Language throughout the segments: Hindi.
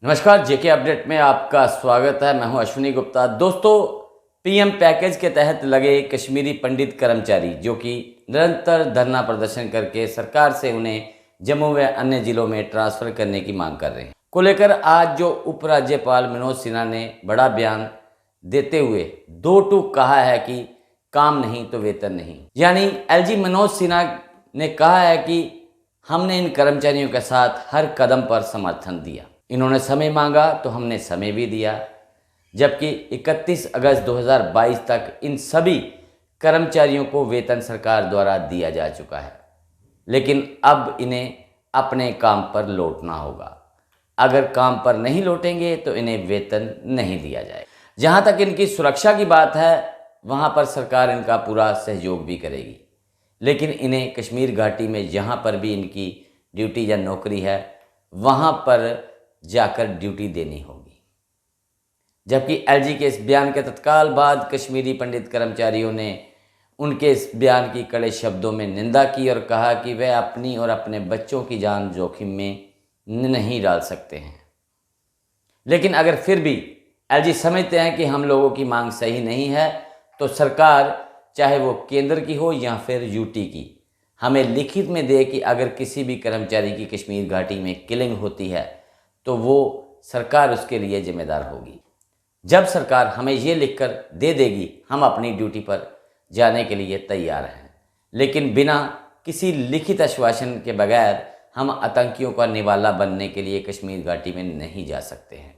नमस्कार, जेके अपडेट में आपका स्वागत है। मैं हूं अश्विनी गुप्ता। दोस्तों, पीएम पैकेज के तहत लगे कश्मीरी पंडित कर्मचारी जो कि निरंतर धरना प्रदर्शन करके सरकार से उन्हें जम्मू व अन्य जिलों में ट्रांसफ़र करने की मांग कर रहे हैं को लेकर आज जो उपराज्यपाल मनोज सिन्हा ने बड़ा बयान देते हुए दो टूक कहा है कि काम नहीं तो वेतन नहीं। यानी एलजी मनोज सिन्हा ने कहा है कि हमने इन कर्मचारियों के साथ हर कदम पर समर्थन दिया। इन्होंने समय मांगा तो हमने समय भी दिया, जबकि 31 अगस्त 2022 तक इन सभी कर्मचारियों को वेतन सरकार द्वारा दिया जा चुका है। लेकिन अब इन्हें अपने काम पर लौटना होगा। अगर काम पर नहीं लौटेंगे तो इन्हें वेतन नहीं दिया जाए। जहां तक इनकी सुरक्षा की बात है, वहां पर सरकार इनका पूरा सहयोग भी करेगी, लेकिन इन्हें कश्मीर घाटी में जहां पर भी इनकी ड्यूटी या नौकरी है वहां पर जाकर ड्यूटी देनी होगी। जबकि एलजी के इस बयान के तत्काल बाद कश्मीरी पंडित कर्मचारियों ने उनके इस बयान की कड़े शब्दों में निंदा की और कहा कि वे अपनी और अपने बच्चों की जान जोखिम में नहीं डाल सकते हैं। लेकिन अगर फिर भी एलजी समझते हैं कि हम लोगों की मांग सही नहीं है, तो सरकार चाहे वो केंद्र की हो या फिर यूटी की, हमें लिखित में दे कि अगर किसी भी कर्मचारी की कश्मीर घाटी में किलिंग होती है तो वो सरकार उसके लिए जिम्मेदार होगी। जब सरकार हमें ये लिखकर दे देगी, हम अपनी ड्यूटी पर जाने के लिए तैयार हैं, लेकिन बिना किसी लिखित आश्वासन के बगैर हम आतंकियों का निवाला बनने के लिए कश्मीर घाटी में नहीं जा सकते हैं।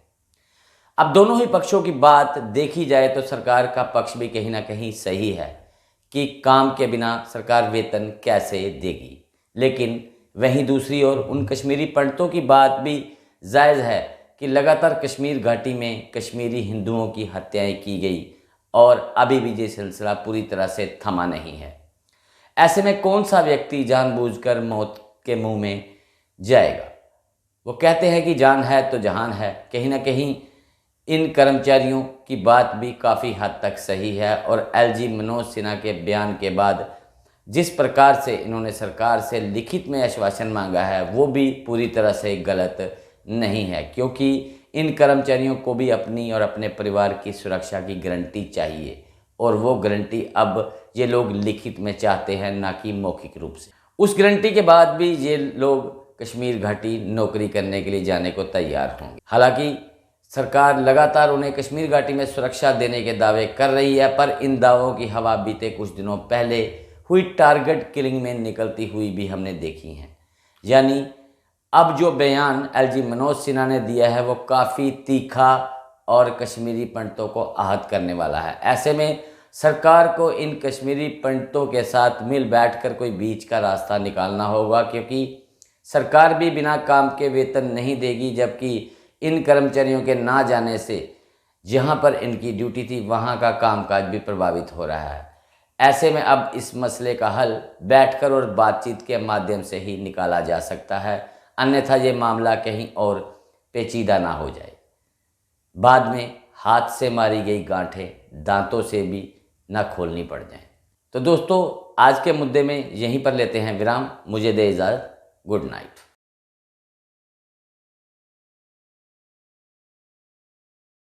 अब दोनों ही पक्षों की बात देखी जाए तो सरकार का पक्ष भी कहीं ना कहीं सही है कि काम के बिना सरकार वेतन कैसे देगी, लेकिन वहीं दूसरी ओर उन कश्मीरी पंडितों की बात भी जायज़ है कि लगातार कश्मीर घाटी में कश्मीरी हिंदुओं की हत्याएं की गई और अभी भी ये सिलसिला पूरी तरह से थमा नहीं है। ऐसे में कौन सा व्यक्ति जानबूझकर मौत के मुंह में जाएगा? वो कहते हैं कि जान है तो जहान है। कहीं ना कहीं इन कर्मचारियों की बात भी काफ़ी हद तक सही है और एलजी मनोज सिन्हा के बयान के बाद जिस प्रकार से इन्होंने सरकार से लिखित में आश्वासन मांगा है वो भी पूरी तरह से गलत नहीं है, क्योंकि इन कर्मचारियों को भी अपनी और अपने परिवार की सुरक्षा की गारंटी चाहिए और वो गारंटी अब ये लोग लिखित में चाहते हैं, ना कि मौखिक रूप से। उस गारंटी के बाद भी ये लोग कश्मीर घाटी नौकरी करने के लिए जाने को तैयार होंगे। हालांकि सरकार लगातार उन्हें कश्मीर घाटी में सुरक्षा देने के दावे कर रही है, पर इन दावों की हवा बीते कुछ दिनों पहले हुई टारगेट किलिंग में निकलती हुई भी हमने देखी है। यानी अब जो बयान एलजी मनोज सिन्हा ने दिया है वो काफ़ी तीखा और कश्मीरी पंडितों को आहत करने वाला है। ऐसे में सरकार को इन कश्मीरी पंडितों के साथ मिल बैठकर कोई बीच का रास्ता निकालना होगा, क्योंकि सरकार भी बिना काम के वेतन नहीं देगी, जबकि इन कर्मचारियों के ना जाने से जहां पर इनकी ड्यूटी थी वहां का कामकाज भी प्रभावित हो रहा है। ऐसे में अब इस मसले का हल बैठकर और बातचीत के माध्यम से ही निकाला जा सकता है, अन्यथा ये मामला कहीं और पेचीदा ना हो जाए। बाद में हाथ से मारी गई गांठें दांतों से भी ना खोलनी पड़ जाएं। तो दोस्तों, आज के मुद्दे में यहीं पर लेते हैं विराम। मुझे दे इजाज़त। Good night.